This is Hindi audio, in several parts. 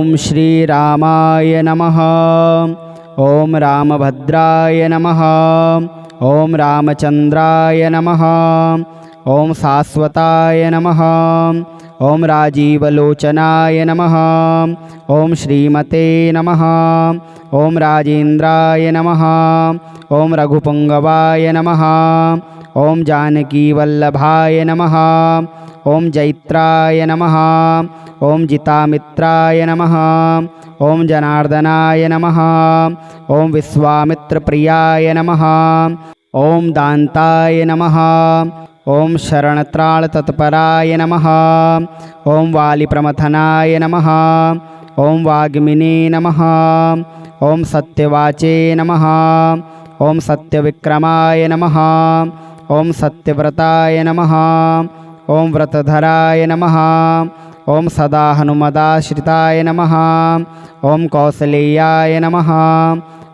ओम श्री रामाय नमः। ओम रामभद्राय नमः। ओम रामचंद्राय नमः। ओम शाश्वताय नमः। ओम राजीवलोचनाय नमः। ओम श्रीमते नमः। ओम राजेन्द्राय नमः। ओम रघुपुंगवाय नमः। ओम जानकीवल्लभाय नमः। ओम जैत्राय नमः। ओम जितामित्राय नमः। ओम जनार्दनाय नमः। ओम विश्वामित्रप्रियाय नमः। ओम दान्ताय नमः। ओम शरणत्राणतत्पराय नमः। ओम वालिप्रमथनाय नमः। ओम वाग्मिने नमः। ओम सत्यवाचे नमः। ओम सत्यविक्रमाय नमः। ओम सत्यव्रताय नमः। ओम व्रतधराय नमः। ओम सदा हनुमदाश्रिताय नमः। ओम कौसलेयाय नमः।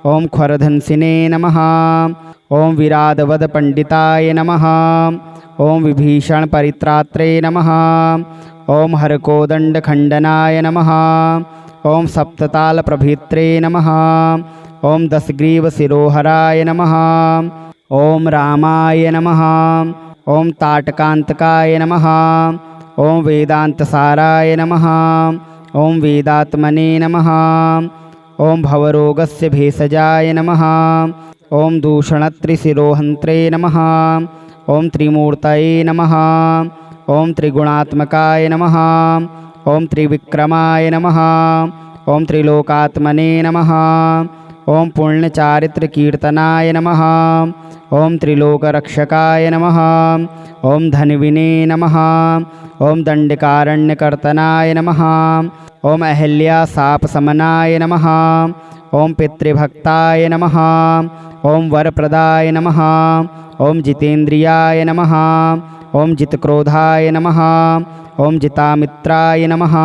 ओम खरधंसिने नमः। ओम विराधवद पंडिताय नमः। ओम विभीषण परित्रात्रे नमः। ओम हरकोदंड खंडनाय नमः। ओम सप्तताल प्रभीत्रे नमः। ओम दशग्रीव शिरोहराय नमः। ओम रामाय नमः। ओम ताटकांतकाय नमः। ओम वेदांतसाराय नमः। ओम वेदात्मने नमः। ओम भवरोगस्य भेषजाय नमः। ओम दूषणत्रिशिरोहन्त्रे नमः। ओम त्रिमूर्तये नमः। ओम त्रिगुणात्मकाय नमः। ओम त्रिविक्रमाय नमः। ओम त्रिलोकात्मने नमः। ओम पुण्यचारित्रकीर्तनाय नमः। ओम त्रिलोकरक्षकाय नमः। ओम धन्विने नमः। ओम दंडकारण्यकर्तनाय नमः। ओम अहल्याशापशमनाय नमः। ओम पितृभक्ताय नमः। ओम वरप्रदाय नमः। ओम जितेन्द्रियाय नमः। ओम जितक्रोधाय नमः। ओम जितामित्राय नमः।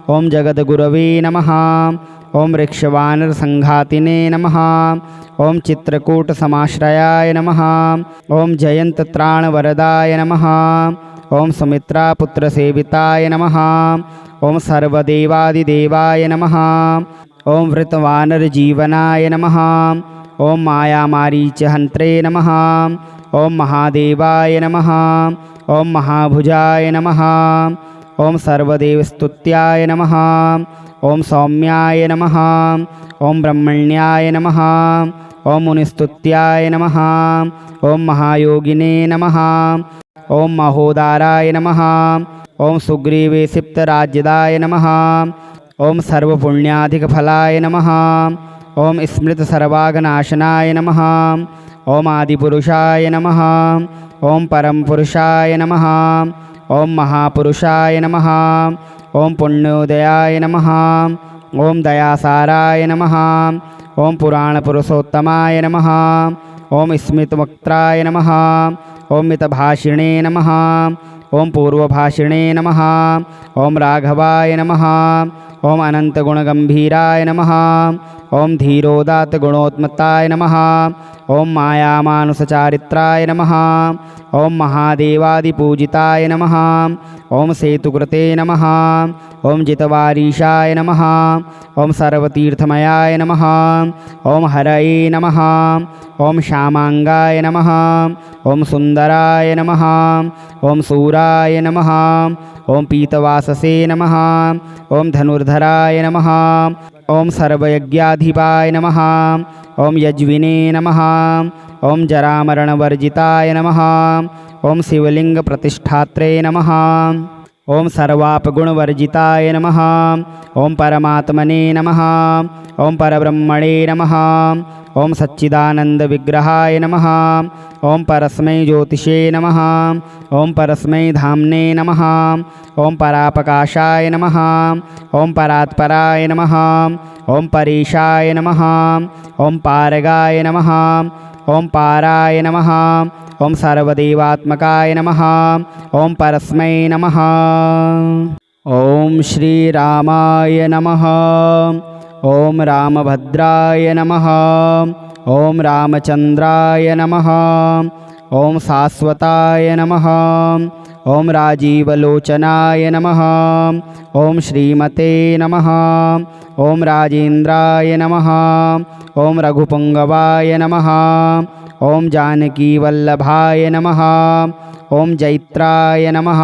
ओम जगद्गुरवे नमः। ओम ऋक्षवानरसंघातिने नमः। ओम चित्रकूटसमाश्रयाय नमः। ओम जयन्तत्राणवरदाय नमः। ओम सुमित्रापुत्रसेविताय नमः। ओम सर्वदेवादिदेवाय नमः। ओम वृतवानरजीवनाय नमः। ओम मायामारीचहन्त्रे नमः। ओम महादेवाय नमः। ओम महाभुजाय नमः। ओम सर्वदेवस्तुत्याय नमः। ओम सौम्याय नमः। ओम ब्रह्मण्याय नमः। ओम मुनिस्तुत्याय नमः। ओम महायोगिने नमः। ओम महोदाराय नमः। ओम सुग्रीवेक्षिप्तराज्यदाय नमः। ओम सर्वपुण्याधिकफलाय नमः। ओम स्मृतसर्वागनाशनाय नमः। ओम आदिपुरुषाय नमः। ओम परमपुरुषाय नमः। ओम महापुरुषाय नमः। ओम पुण्योदयाय नमः। ओम दयासाराय नमः। ओम पुराणपुरुषोत्तमाय नमः। ओम स्मितवक्त्राय नमः। ओम मितभाषिणे नमः। ओम पूर्वभाषिणे नमः। ओम राघवाय नमः। ओम अनंतगुणगंभीराय नमः। ओम धीरोदात्तगुणोत्मत्ताय नमः। ओम मायामानुषचारित्राय नमः। ओम महादेवादिपूजिताय नमः। ओम सेतुकृते नमः। ओम जितवारीशाय नमः। ओम सर्वतीर्थमयाय नमः। ओम हरये नमः। ओम श्यामांगाय नमः। ओम सुंदराय नमः। ओम सूराय नमः। ओम पीतवाससे नमः। ओम धनुर्धराय नमः। ओम सर्वयज्ञाधिपाय नमः। ओम यज्विने नमः। ओम जरामरणवर्जिताय नमः। ओम शिवलिंगप्रतिष्ठात्रे नमः। ओम सर्वापगुणवर्जिताय नमः। ओम परमात्मने नमः। ओम परब्रह्मणे नमः। ओम सच्चिदानन्दविग्रहाय नमः। ओम परस्मै ज्योतिषे नमः। ओम परस्मै धाम्ने नमः। ओम परापकाशाय नमः। ओम परात्पराय नमः। ओम परेशाय नमः। ओम पारगाय नमः। ओम पाराय नमः। ओम सर्वदेवात्मकाय नमः। ओम परस्मै नमः। ओम श्री रामाय नमः। ओम रामभद्राय नमः। ओम रामचंद्राय नमः। ओम शाश्वताय नमः। ॐ राजीवलोचनाय नमः। ॐ श्रीमते नमः। ॐ राजेन्द्राय नमः। ॐ रघुपुङ्गवाय नमः। ॐ जानकीवल्लभाय नमः। ॐ जैत्राय नमः।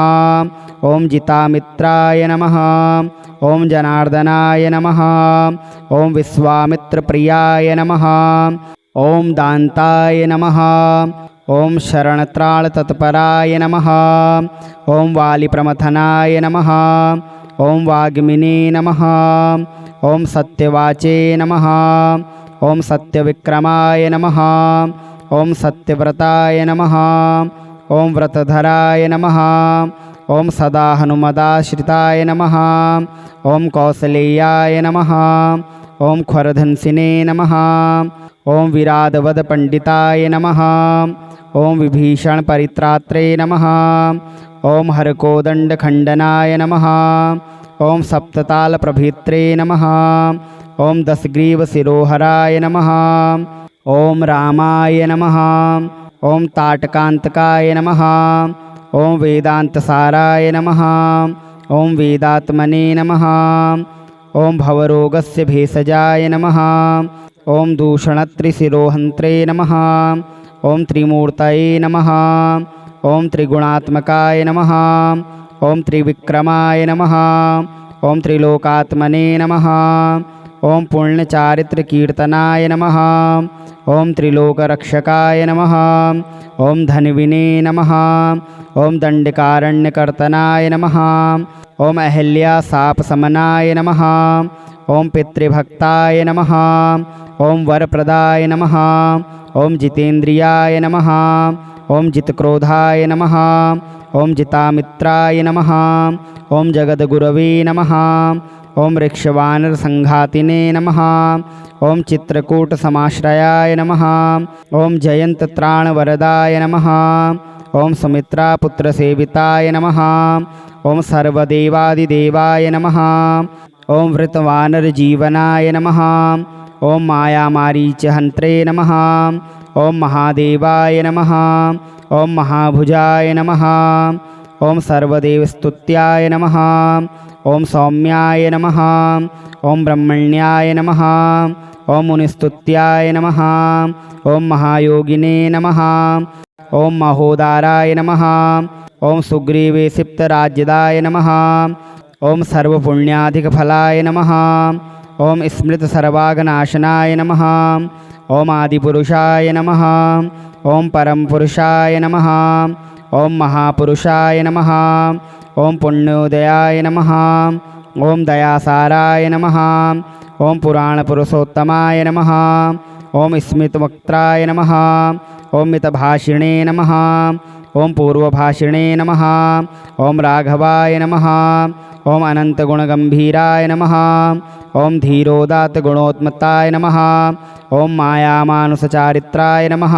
ॐ जितामित्राय नमः। ॐ जनार्दनाय नमः। ॐ विश्वामित्रप्रियाय नमः। ॐ दान्ताय नमः। ॐ शरणत्राळतत्पराय नमः। ॐ वालिप्रमथनाय नमः। ॐ वाग्मिने नमः। ॐ सत्यवाचे नमः। ॐ सत्यविक्रमाय नमः। ॐ सत्यव्रताय नमः। ॐ व्रतधराय नमः। ॐ सदा हनुमदाश्रिताय नमः। ॐ कौसलेयाय नमः। ॐ खरधंसिने नमः। ॐ विराधवदपण्डिताय नमः। ॐ विभीषणपरित्रात्रे नमः। ॐ हरकोदण्डखण्डनाय नमः। ॐ सप्ततालप्रभेत्रे नमः। ॐ दशग्रीवशिरोहराय नमः। ॐ रामाय नमः। ॐ ताटकान्तकाय नमः। ॐ वेदान्तसाराय नमः। ॐ वेदात्मने नमः। ॐ भवरोगस्य भेषजाय नमः। ॐ दूषणत्रिशिरोहन्त्रे नमः। ॐ त्रिमूर्तये नमः। ॐ त्रिगुणात्मकाय नमः। ॐ त्रिविक्रमाय नमः। ॐ त्रिलोकात्मने नमः। ॐ पुण्यचारित्रकीर्तनाय नमः। ॐ त्रिलोकरक्षकाय नमः। ॐ धन्विने नमः। ॐ दण्डकारण्यकर्तनाय नमः। ॐ अहल्याशापशमनाय नमः। ॐ पितृभक्ताय नमः। ॐ वरप्रदाय नमः। ॐ जितेन्द्रियाय नमः। ॐ जितक्रोधाय नमः। ॐ जितामित्राय नमः। ॐ जगद्गुरवे नमः। ॐ ऋक्षवानरसङ्घातिने नमः। ॐ चित्रकूटसमाश्रयाय नमः। ॐ जयन्तत्राणवरदाय नमः। ॐ सुमित्रापुत्रसेविताय नमः। ॐ सर्वदेवादिदेवाय नमः। ॐ वृतवानरजीवनाय नमः। ॐ मायामारीचहन्त्रे नमः। ॐ महादेवाय नमः। ॐ महाभुजाय नमः। ॐ सर्वदेवस्तुत्याय नमः। ॐ सौम्याय नमः। ॐ ब्रह्मण्याय नमः। ॐ मुनिस्तुत्याय नमः। ॐ महायोगिने नमः। ॐ महोदाराय नमः। ॐ सुग्रीवेक्षिप्तराज्यदाय नमः। ॐ सर्वपुण्याधिकफलाय नमः। ॐ स्मृतसर्वागनाशनाय नमः। ॐ आदिपुरुषाय नमः। ॐ परमपुरुषाय नमः। ॐ महापुरुषाय नमः। ॐ पुण्योदयाय नमः। ॐ दयासाराय नमः। ॐ पुराणपुरुषोत्तमाय नमः। ॐ स्मितवक्त्राय नमः। ॐ मितभाषिणे नमः। ॐ पूर्वभाषिणे नमः। ॐ राघवाय नमः। ॐ अनन्तगुणगम्भीराय नमः। ॐ धीरोदात्तगुणोत्मत्ताय नमः। ॐ मायामानुषचारित्राय नमः।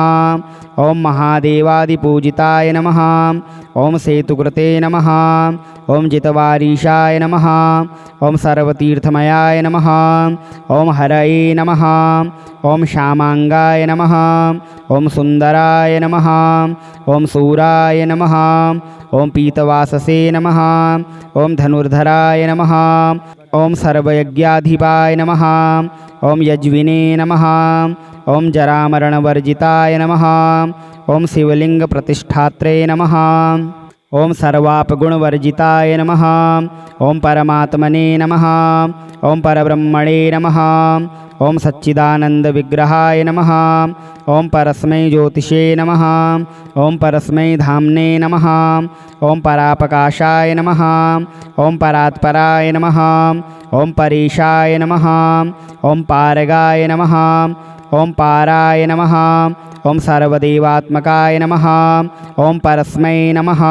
ॐ महादेवादिपूजिताय नमः। ॐ सेतुकृते नमः। ॐ जितवारीशाय नमः। ॐ सर्वतीर्थमयाय नमः। ॐ हरये नमः। ॐ श्यामाङ्गाय नमः। ॐ सुन्दराय नमः। ॐ शूराय नमः। ॐ पीतवाससे नमः। ॐ धनुर्धराय नमः। ॐ सर्वयज्ञाधिपाय नमः। ॐ यज्विने नमः। ॐ जरामरणवर्जिताय नमः। ॐ शिवलिङ्गप्रतिष्ठात्रे नमः। ॐ सर्वापगुणवर्जिताय नमः। ॐ परमात्मने नमः। ॐ परब्रह्मणे नमः। ॐ सच्चिदानन्दविग्रहाय नमः। ॐ परस्मै ज्योतिषे नमः। ॐ परस्मै धाम्ने नमः। ॐ परापकाशाय नमः। ॐ परात्पराय नमः। ॐ परेशाय नमः। ॐ पारगाय नमः। ॐ पाराय नमः। ॐ सर्वदेवात्मकाय नमः। ॐ परस्मै नमः।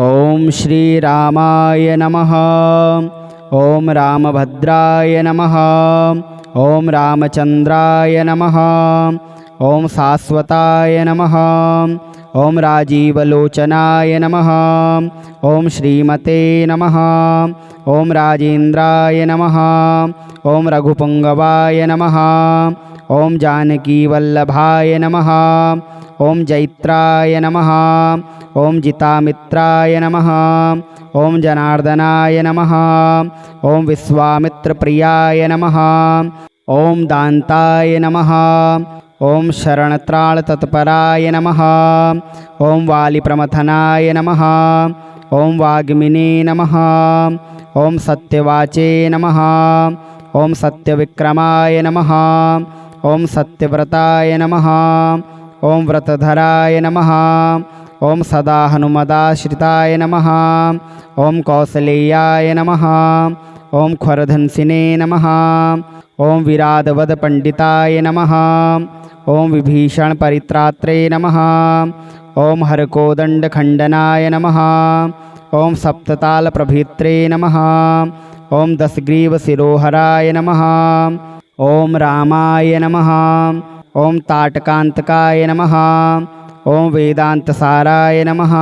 ॐ श्रीरामाय नमः। ॐ रामभद्राय नमः। ॐ रामचन्द्राय नमः। ॐ शाश्वताय नमः। ॐ राजीवलोचनाय नमः। ॐ श्रीमते नमः। ॐ राजेन्द्राय नमः। ॐ रघुपुङ्गवाय नमः। ॐ जानकीवल्लभाय नमः। ॐ जैत्राय नमः। ॐ जितामित्राय नमः। ॐ जनार्दनाय नमः। ॐ विश्वामित्रप्रियाय नमः। ॐ दान्ताय नमः। ॐ शरणत्राळतत्पराय नमः। ॐ वालिप्रमथनाय नमः। ॐ वाग्मिने नमः। ॐ सत्यवाचे नमः। ॐ सत्यविक्रमाय नमः। ॐ सत्यव्रताय नमः। ॐ व्रतधराय नमः। ॐ सदा हनुमदाश्रिताय नमः। ॐ कौसलेयाय नमः। ॐ ख्वरधंसिने नमः। ॐ विराधवदपण्डिताय नमः। ॐ विभीषणपरित्रात्रे नमः। ॐ हरकोदण्डखण्डनाय नमः। ॐ सप्ततालप्रभेत्रे नमः। ॐ दशग्रीवशिरोहराय नमः। ॐ रामाय नमः। ॐ ताटकान्तकाय नमः। ॐ वेदान्तसाराय नमः।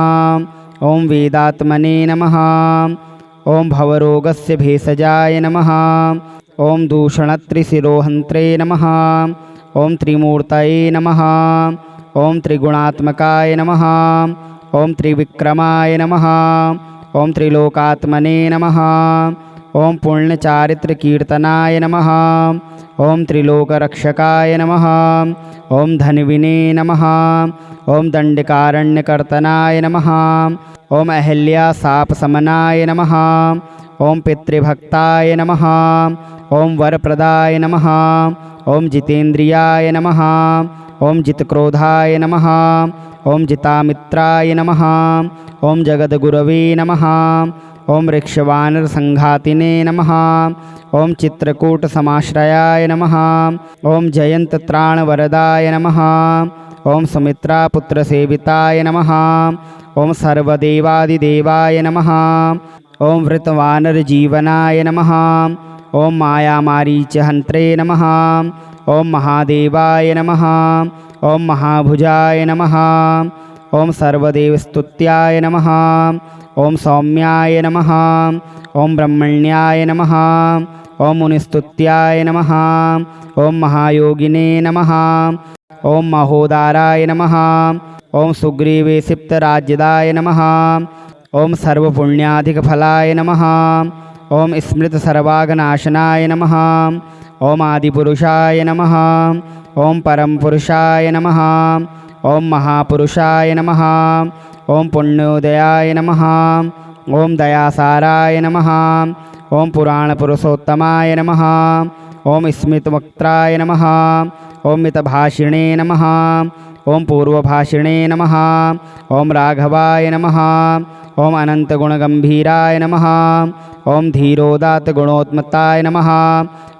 ॐ वेदात्मने नमः। ॐ भवरोगस्य भेषजाय नमः। ॐ दूषणत्रिशिरोहन्त्रे नमः। ॐ त्रिमूर्तये नमः। ॐ त्रिगुणात्मकाय नमः। ॐ त्रिविक्रमाय नमः। ॐ त्रिलोकात्मने नमः। ॐ पुण्यचारित्रकीर्तनाय नमः। ॐ त्रिलोकरक्षकाय नमः। ॐ धन्विने नमः। ॐ दण्डकारण्यकर्तनाय नमः। ॐ अहल्याशापशमनाय नमः। ॐ पितृभक्ताय नमः। ॐ वरप्रदाय नमः। ॐ जितेन्द्रियाय नमः। ॐ जितक्रोधाय नमः। ॐ जितामित्राय नमः। ॐ जगद्गुरवे नमः। ॐ ऋक्षवानरसङ्घातिने नमः। ॐ चित्रकूटसमाश्रयाय नमः। ॐ जयन्तत्राणवरदाय नमः। ॐ सुमित्रापुत्रसेविताय नमः। ॐ सर्वदेवादिदेवाय नमः। ॐ वृतवानरजीवनाय नमः। ॐ मायामारीचहन्त्रे नमः। ॐ महादेवाय नमः। ॐ महाभुजाय नमः। ॐ सर्वदेवस्तुत्याय नमः। ॐ सौम्याय नमः। ॐ ब्रह्मण्याय नमः। ॐ मुनिस्तुत्याय नमः। ॐ महायोगिने नमः। ॐ महोदाराय नमः। ॐ सुग्रीवेसिप्तराज्यदाय नमः। ॐ सर्वपुण्याधिकफलाय नमः। ॐ स्मृतसर्वागनाशनाय नमः। ॐ आदिपुरुषाय नमः। ॐ परमपुरुषाय नमः। ॐ महापुरुषाय नमः। ॐ पुण्योदयाय नमः। ॐ दयासाराय नमः। ॐ पुराणपुरुषोत्तमाय नमः। ॐ स्मितवक्त्राय नमः। ॐ मितभाषिणे नमः। ॐ पूर्वभाषिणे नमः। ॐ राघवाय नमः। ॐ अनन्तगुणगम्भीराय नमः। ॐ धीरोदात्तगुणोत्मत्ताय नमः।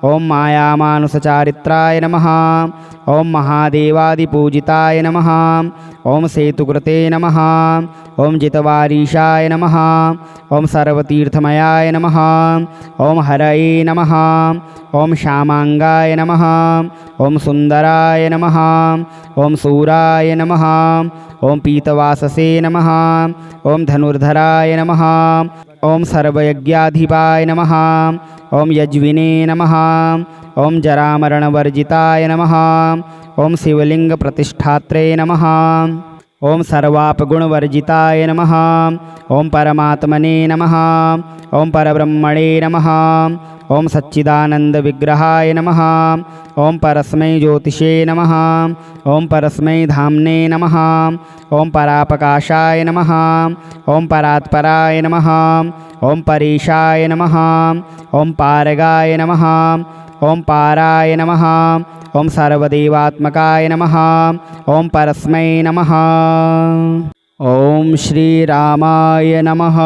ॐ मायामानुसचारित्राय नमः। ॐ महादेवादिपूजिताय नमः। ॐ सेतुकृते नमः। ॐ जितवारीशाय नमः। ॐ सर्वतीर्थमयाय नमः। ॐ हरये नमः। ॐ श्यामाङ्गाय नमः। ॐ सुन्दराय नमः। ॐ शूराय नमः। ॐ पीतवाससे नमः। ॐ धनुर्धराय नमः। ॐ सर्वयज्ञाधिपाय नमः। ॐ यज्विने नमः। ॐ जरामरणवर्जिताय नमः। ॐ शिवलिङ्गप्रतिष्ठात्रे नमः। ॐ सर्वापगुणवर्जिताय नमः। ॐ परमात्मने नमः। ॐ परब्रह्मणे नमः। ॐ सच्चिदानन्दविग्रहाय नमः। ॐ परस्मै ज्योतिषे नमः। ॐ परस्मै धाम्ने नमः। ॐ पराप्रकाशाय नमः। ॐ परात्पराय नमः। ॐ परेशाय नमः। ॐ पारगाय नमः। ॐ पाराय नमः। ॐ सर्वदेवात्मकाय नमः। ॐ परस्मै नमः। ॐ श्रीरामाय नमः।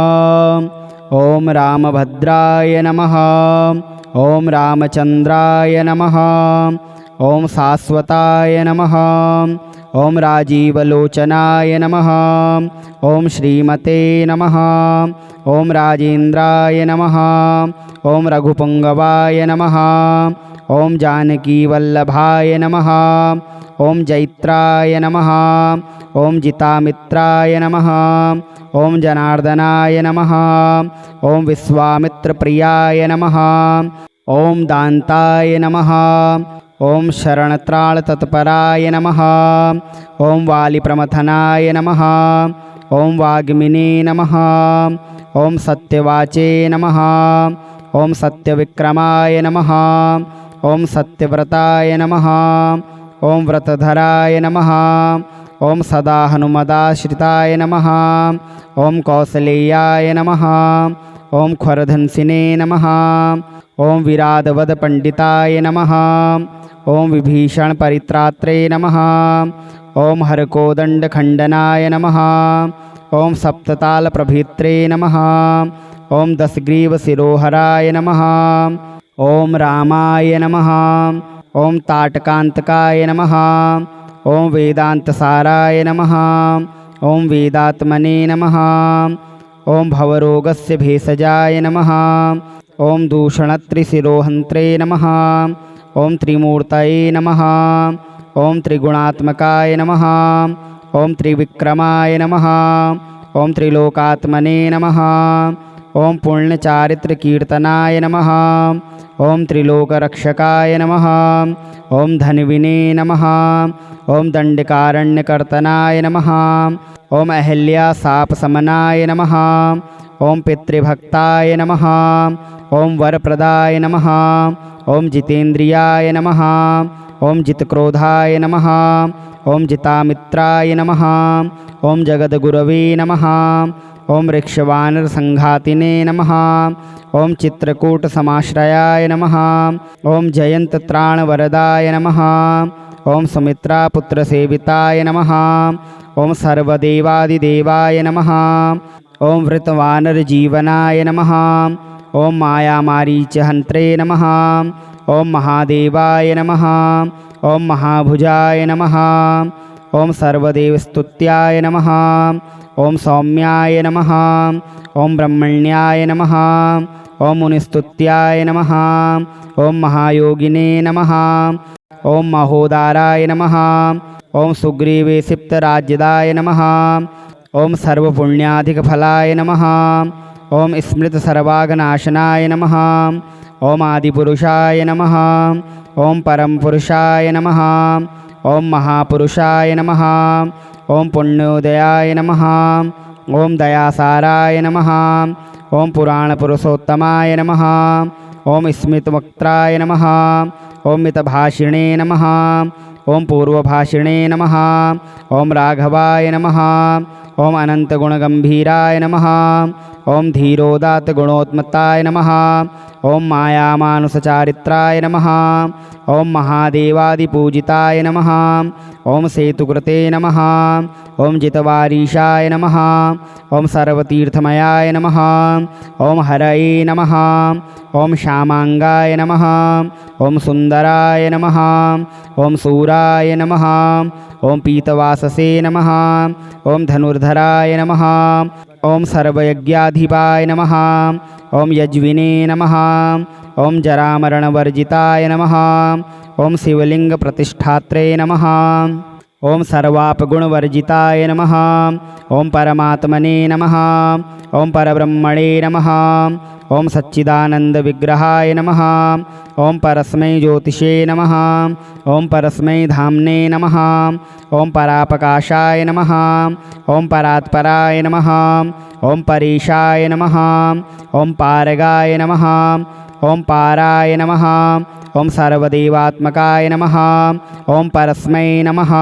ॐ रामभद्राय नमः। ॐ रामचन्द्राय नमः। ॐ शाश्वताय नमः। ॐ राजीवलोचनाय नमः। ॐ श्रीमते नमः। ॐ राजेन्द्राय नमः। ॐ रघुपुङ्गवाय नमः। ॐ जानकीवल्लभाय नमः। ॐ जैत्राय नमः। ॐ जितामित्राय नमः। ॐ जनार्दनाय नमः। ॐ विश्वामित्रप्रियाय नमः। ॐ दान्ताय नमः। ॐ शरणत्राणतत्पराय नमः। ॐ वालिप्रमथनाय नमः। ॐ वाग्मिने नमः। ॐ सत्यवाचे नमः। ॐ सत्यविक्रमाय नमः। ॐ सत्यव्रताय नमः। ॐ व्रतधराय नमः। ॐ सदा हनुमदाश्रिताय नमः। ॐ कौसलेयाय नमः। ॐ खरधंसिने नमः। ॐ विराधवदपण्डिताय नमः। ॐ विभीषणपरित्रात्रे नमः। ॐ हरकोदण्डखण्डनाय नमः। ॐ सप्ततालप्रभेत्रे नमः। ॐ दशग्रीवशिरोहराय नमः। ॐ रामाय नमः। ॐ ताटकान्तकाय नमः। ॐ वेदान्तसाराय नमः। ॐ वेदात्मने नमः। ॐ भवरोगस्य भेषजाय नमः। ॐ दूषणत्रिशिरोहन्त्रे नमः। ॐ त्रिमूर्तये नमः। ॐ त्रिगुणात्मकाय नमः। ॐ त्रिविक्रमाय नमः। ॐ त्रिलोकात्मने नमः। ॐ पुण्यचारित्रकीर्तनाय नमः। ॐ त्रिलोकरक्षकाय नमः। ॐ धन्विने नमः। ॐ दण्डकारण्यकर्तनाय नमः। ॐ अहल्याशापशमनाय नमः। ॐ पितृभक्ताय नमः। ॐ वरप्रदाय नमः। ॐ जितेन्द्रियाय नमः। ॐ जितक्रोधाय नमः। ॐ जितामित्राय नमः। ॐ जगद्गुरवे नमः। ॐ ऋक्षवानरसङ्घातिने नमः। ॐ चित्रकूटसमाश्रयाय नमः। ॐ जयन्तत्राणवरदाय नमः। ॐ सुमित्रापुत्रसेविताय नमः। ॐ सर्वदेवादिदेवाय नमः। ॐ वृतवानरजीवनाय नमः। ॐ मायामारीचहन्त्रे नमः। ॐ महादेवाय नमः। ॐ महाभुजाय नमः। ॐ सर्वदेवस्तुत्याय नमः। ॐ सौम्याय नमः। ॐ ब्रह्मण्याय नमः। ॐ मुनिस्तुत्याय नमः। ॐ महायोगिने नमः। ॐ महोदाराय नमः। ॐ सुग्रीवेक्षिप्तराज्यदाय नमः। ॐ सर्वपुण्याधिकफलाय नमः। ॐ स्मृतसर्वागनाशनाय नमः। ॐ आदिपुरुषाय नमः। ॐ परमपुरुषाय नमः। ॐ महापुरुषाय नमः। ॐ पुण्योदयाय नमः। ॐ दयासाराय नमः। ॐ पुराणपुरुषोत्तमाय नमः। ॐ स्मितवक्त्राय नमः। ॐ मितभाषिणे नमः। ॐ पूर्वभाषिणे नमः। ॐ राघवाय नमः। ॐ अनन्तगुणगम्भीराय नमः। ॐ धीरोदात्तगुणोत्मत्ताय नमः। ॐ मायामानुषचारित्राय नमः। ॐ महादेवादिपूजिताय नमः। ॐ सेतुकृते नमः। ॐ जितवारीशाय नमः। ॐ सर्वतीर्थमयाय नमः। ॐ हरये नमः। ॐ श्यामाङ्गाय नमः। ॐ सुन्दराय नमः। ॐ शूराय नमः। ॐ पीतवाससे नमः। ॐ धनुर्धराय नमः। ॐ सर्वयज्ञाधिपाय नमः। ॐ यज्विने नमः। ॐ जरामरणवर्जिताय नमः। ॐ शिवलिङ्गप्रतिष्ठात्रे नमः। ॐ सर्वापगुणवर्जिताय नमः। ॐ परमात्मने नमः। ॐ परब्रह्मणे नमः। ॐ सच्चिदानन्दविग्रहाय नमः। ॐ परस्मै ज्योतिषे नमः। ॐ परस्मै धाम्ने नमः। ॐ पराप्रकाशाय नमः। ॐ परात्पराय नमः। ॐ परेशाय नमः। ॐ पारगाय नमः। ॐ पाराय नमः। ॐ सर्वदेवात्मकाय नमः। ॐ परस्मै नमः।